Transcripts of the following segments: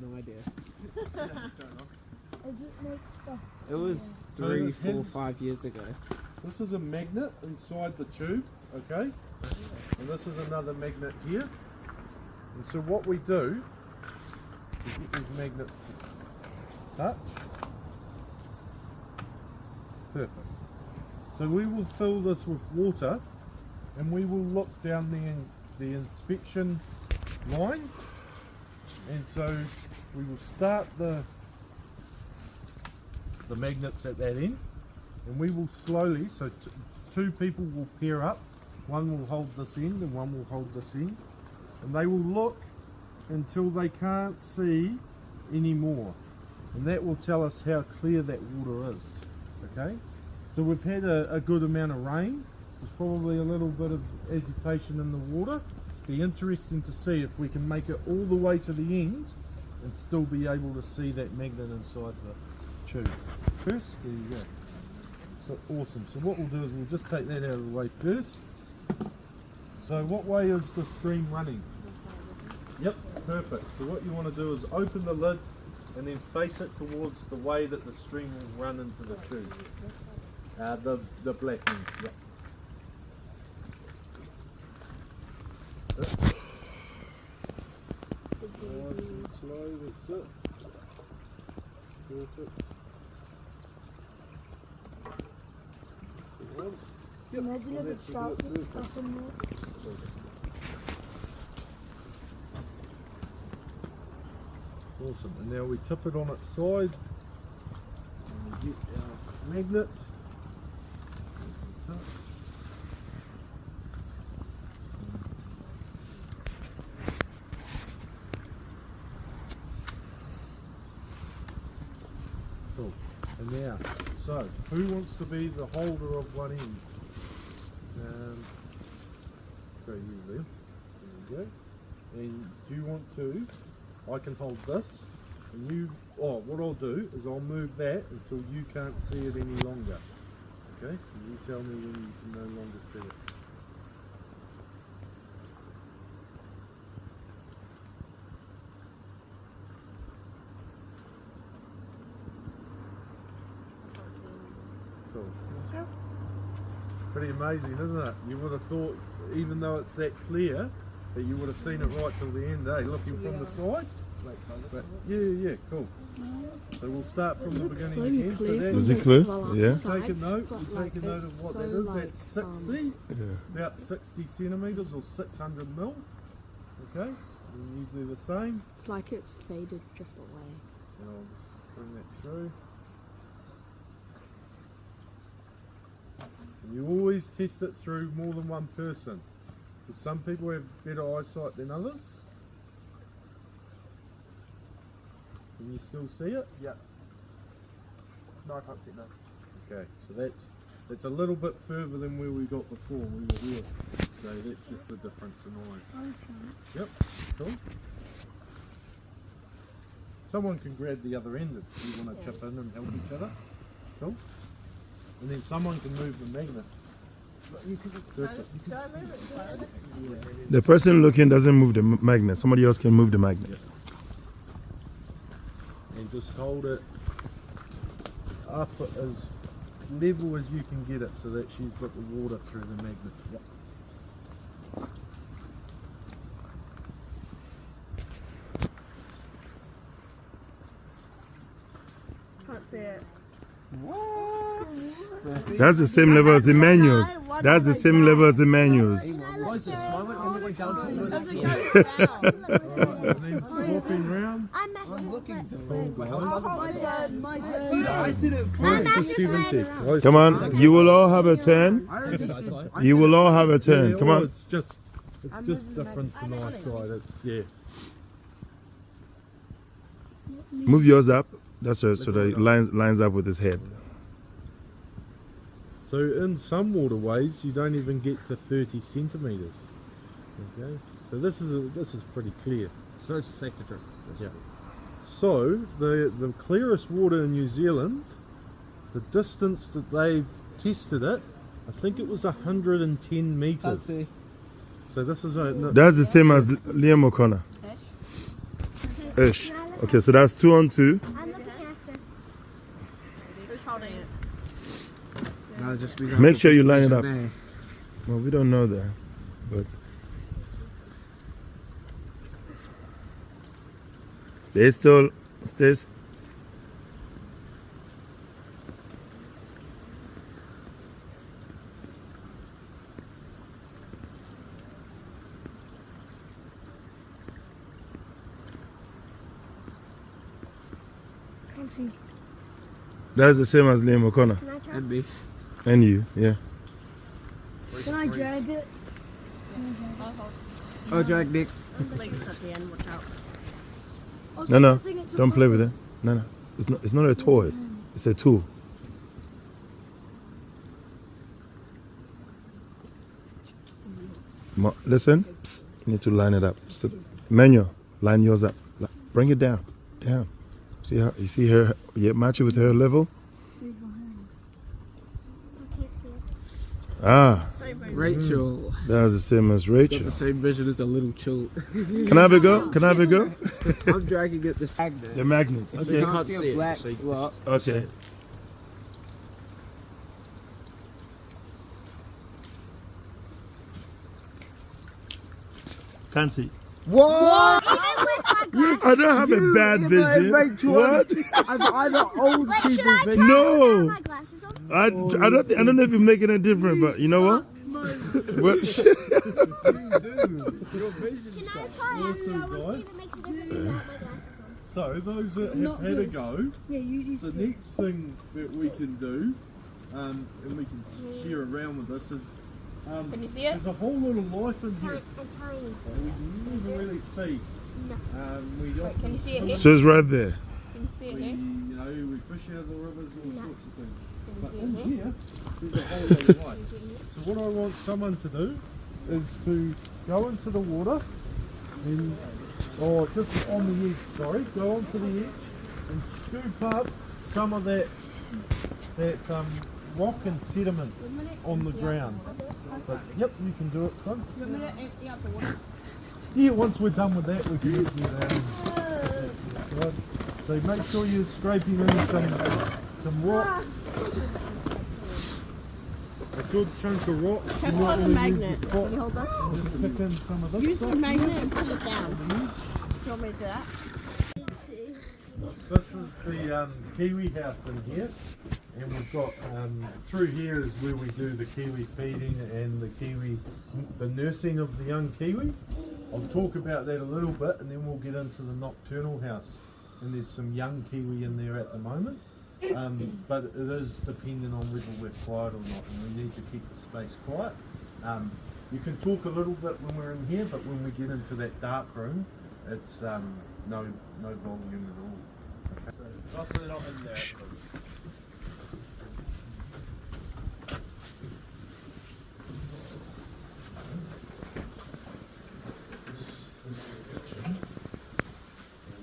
no idea. Does it make stuff? It was So 3, it 4, has- 5 years ago. This is a magnet inside the tube, okay? And this is another magnet here. And so what we do is get these magnets to touch. Perfect. So we will fill this with water and we will look down the inspection line. And so we will start the magnets at that end. And we will slowly, so two people will pair up, one will hold this end and one will hold this end, and they will look until they can't see anymore, and that will tell us how clear that water is. Okay, so we've had a good amount of rain, there's probably a little bit of agitation in the water. Be interesting to see if we can make it all the way to the end and still be able to see that magnet inside the tube. First, there you go. So awesome. So what we'll do is we'll just take that out of the way first. So what way is the stream running? Yep, perfect. So what you want to do is open the lid and then face it towards the way that the stream will run into the tube. The black end. Yep. Nice and slow, that's it. Perfect. Yep. Imagine if it That's starts it, with stuff in there. Awesome, and now we tip it on its side and we get our magnet. Cool. And now, so who wants to be the holder of one end? Go you, Liam. There you go. And do you want to? I can hold this, and you. Oh, what I'll do is I'll move that until you can't see it any longer. Okay, so you tell me when you can no longer see it. Cool. Pretty amazing, isn't it? You would have thought, even though it's that clear, that you would have seen it right till the end, eh? Looking from the side. But yeah, cool. So we'll start from the beginning again. So Is that's, it clear? Yeah. take a note. You take a note of what that is. That's 60, about 60 centimeters or 600 mil. Okay, and you do the same. It's like it's faded just away. And I'll just bring that through. And you always test it through more than one person, because some people have better eyesight than others. Can you still see it? Yeah. No, I can't see it now. Okay, so that's a little bit further than where we got before. We were here. So that's just the difference in eyes. Yep, cool. Someone can grab the other end if you want to chip in and help each other. Cool. And then someone can move the magnet. Perfect. The person looking doesn't move the magnet. Somebody else can move the magnet. And just hold it up as level as you can get it so that she's got the water through the magnet. Yep. Can't see it. That's the same level as the manuals. That's the same level as the manuals. What is this? Why went all the way down to almost And then swapping round. I'm looking I see it. Close to 70. Close Come to on, 70. you will all have a turn. You will all have a Yeah, turn. Come well, on. It's just difference in eyesight. It's Move yours up. That's right, so that it lines up with his head. So in some waterways, you don't even get to 30 centimeters. Okay, so this is pretty clear. So it's safe to drink. Yeah. So the clearest water in New Zealand, the distance that they've tested it, I think it was 110 meters. So this is That's the same as Liam O'Connor. Ish. Okay, so that's 2 on 2. I'm looking after. Who's holding it? No, just be Make sure you line it up. There. Well, we don't know that, but stay still. Stay. Can't see. That's the same as Liam O'Connor Can I try? And B. and you. Yeah. Can I drag it? Oh, drag Nick. Legs at the end, watch out. Also, No, I no. think it's a Don't play bubble. with it. No, no. It's not a toy. It's a tool. Listen. Psst, you need to line it up. So, Manuel, line yours up. Bring it down. Down. See how you see her? Yeah, match it with her level. I can't see it. Ah, Rachel. that was the same as Got Rachel. the same vision as a little chill. Can I have a go? Can I have a go? I'm dragging it this magnet. The magnet. So Okay. you can't see a black block. Okay. Can't see. What? I don't have a bad vision. What? I've either old Wait, should people I vision. No. my glasses on? I don't know if you're making it different, but you know what? What? Your vision. Can I try Awesome, and see guys. if it makes a difference without my glasses on? So those that have Not had a good. go, Yeah, you use the next thing that we can do, and we can share around with this is, Can you see it? there's a whole lot of life in here tiny. that we never really see. We often Can you see it here? So it's right there. Can you see it we, here? we fish out of the rivers, all sorts of things. But see in it here, there's a whole lot of life. So what I want someone to do is to go into the water and, or just on the edge, sorry, go onto the edge and scoop up some of that rock and sediment on the ground. But yep, you can do it, son. Yeah, once we're done with that, we can get that. Right. So make sure you're scraping in some rocks. A good chunk of rocks. You Careful might of the wanna use magnet. the Can you spot hold this? and just pick in some of this Use the stuff. magnet and pull it down. Do you want me to do that? This is the kiwi house in here, and we've got through here is where we do the kiwi feeding and the nursing of the young kiwi. I'll talk about that a little bit, and then we'll get into the nocturnal house. And there's some young kiwi in there at the moment, but it is dependent on whether we're quiet or not, and we need to keep the space quiet. You can talk a little bit when we're in here, but when we get into that dark room, it's no volume at all. Also, they're not in there.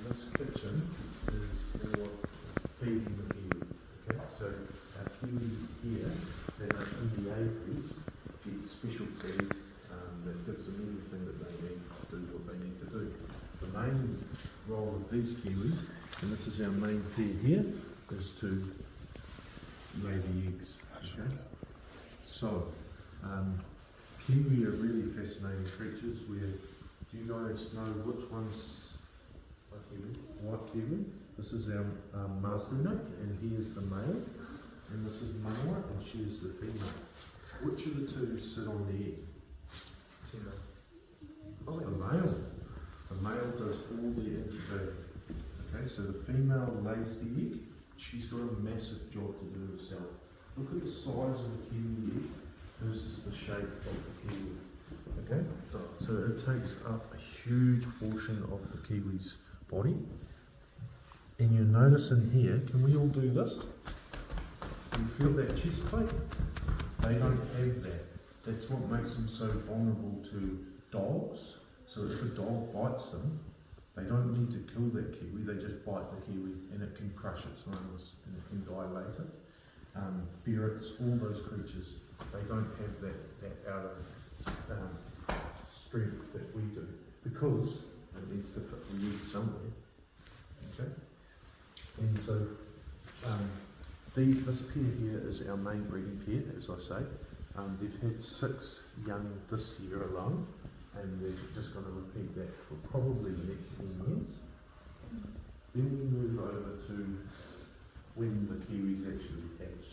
This kitchen is for feeding the kiwi. Okay, so our kiwi here that are in the apiaries get special feed that gives them everything that they need to do what they need to do. The main role of these kiwi, and this is our main feed here, is to lay the eggs. Okay? So, kiwi are really fascinating creatures. Where do you guys know which one's white kiwi? This is our master note, and he is the male, and this is Manoa, and she is the female. Which of the two sit on the egg? It's the male. The male does all the incubating. Okay, so the female lays the egg. She's got a massive job to do herself. Look at the size of the kiwi egg versus the shape of the kiwi. Okay, so it takes up a huge portion of the kiwi's body. And you notice in here, can we all do this? You feel that chest plate? They don't have that. That's what makes them so vulnerable to dogs. So if a dog bites them, they don't need to kill that kiwi, they just bite the kiwi and it can crush its lungs and it can die later. Ferrets, all those creatures, they don't have that outer strength that we do because it needs to fit the egg somewhere. So this pair here is our main breeding pair, as I say. They've had 6 young this year alone, and they're just going to repeat that for probably the next 10 years. Then we move over to when the kiwis actually hatch.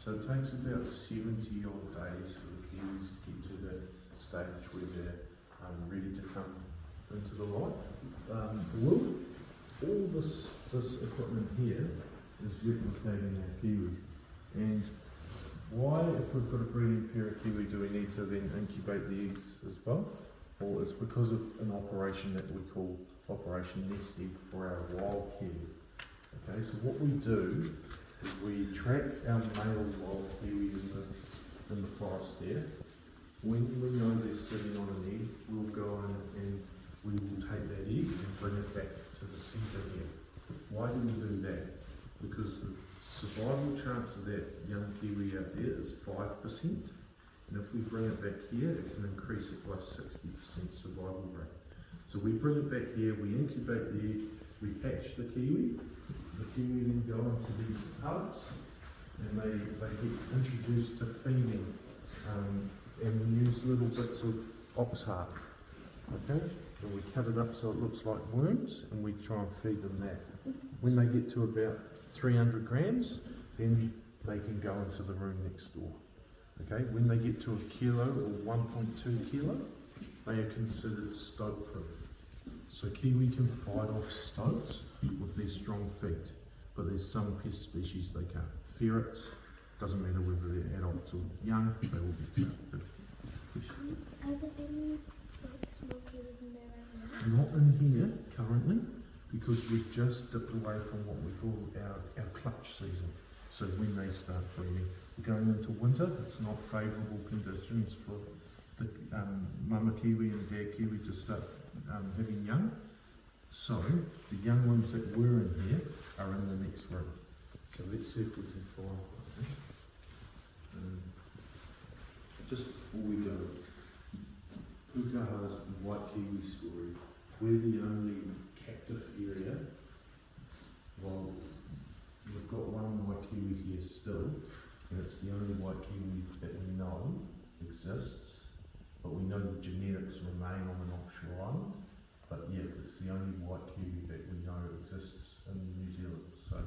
So it takes about 70 odd days for the kiwis to get to the stage where they're ready to come into the light. All this equipment here is replicating our kiwi. And why, if we've got a breeding pair of kiwi, do we need to then incubate the eggs as well? Well, it's because of an operation that we call Operation Nest Egg for our wild kiwi. Okay, so what we do is we track our male wild kiwi in the forest there. When we know they're sitting on an egg, we'll go in and we will take that egg and bring it back to the centre here. Why do we do that? Because the survival chance of that young kiwi out there is 5%, and if we bring it back here, it can increase it by 60% survival rate. So we bring it back here, we incubate the egg, we hatch the kiwi then go into these tubs, and they get introduced to feeding, and we use little bits of ox heart, okay? And we cut it up so it looks like worms, and we try and feed them that. When they get to about 300 grams, then they can go into the room next door. Okay, when they get to a kilo or 1.2 kilo, they are considered stoat proof. So kiwi can fight off stoats with their strong feet, but there's some pest species they can't. Ferrets, doesn't matter whether they're adults or young, they will be targeted. Are there any like small kiwis in there right now? Not in here currently, because we've just dipped away from what we call our clutch season. So when they start breeding, we're going into winter. It's not favourable conditions for the mama kiwi and dad kiwi to start having young. So the young ones that were in here are in the next room. So let's see if we can find one. Just before we go, Pukaha's white kiwi story. We're the only captive area. Well, we've got one white kiwi here still, and it's the only white kiwi that we know exists, but we know the genetics remain on an offshore island. But yeah, it's the only white kiwi that we know exists in New Zealand. So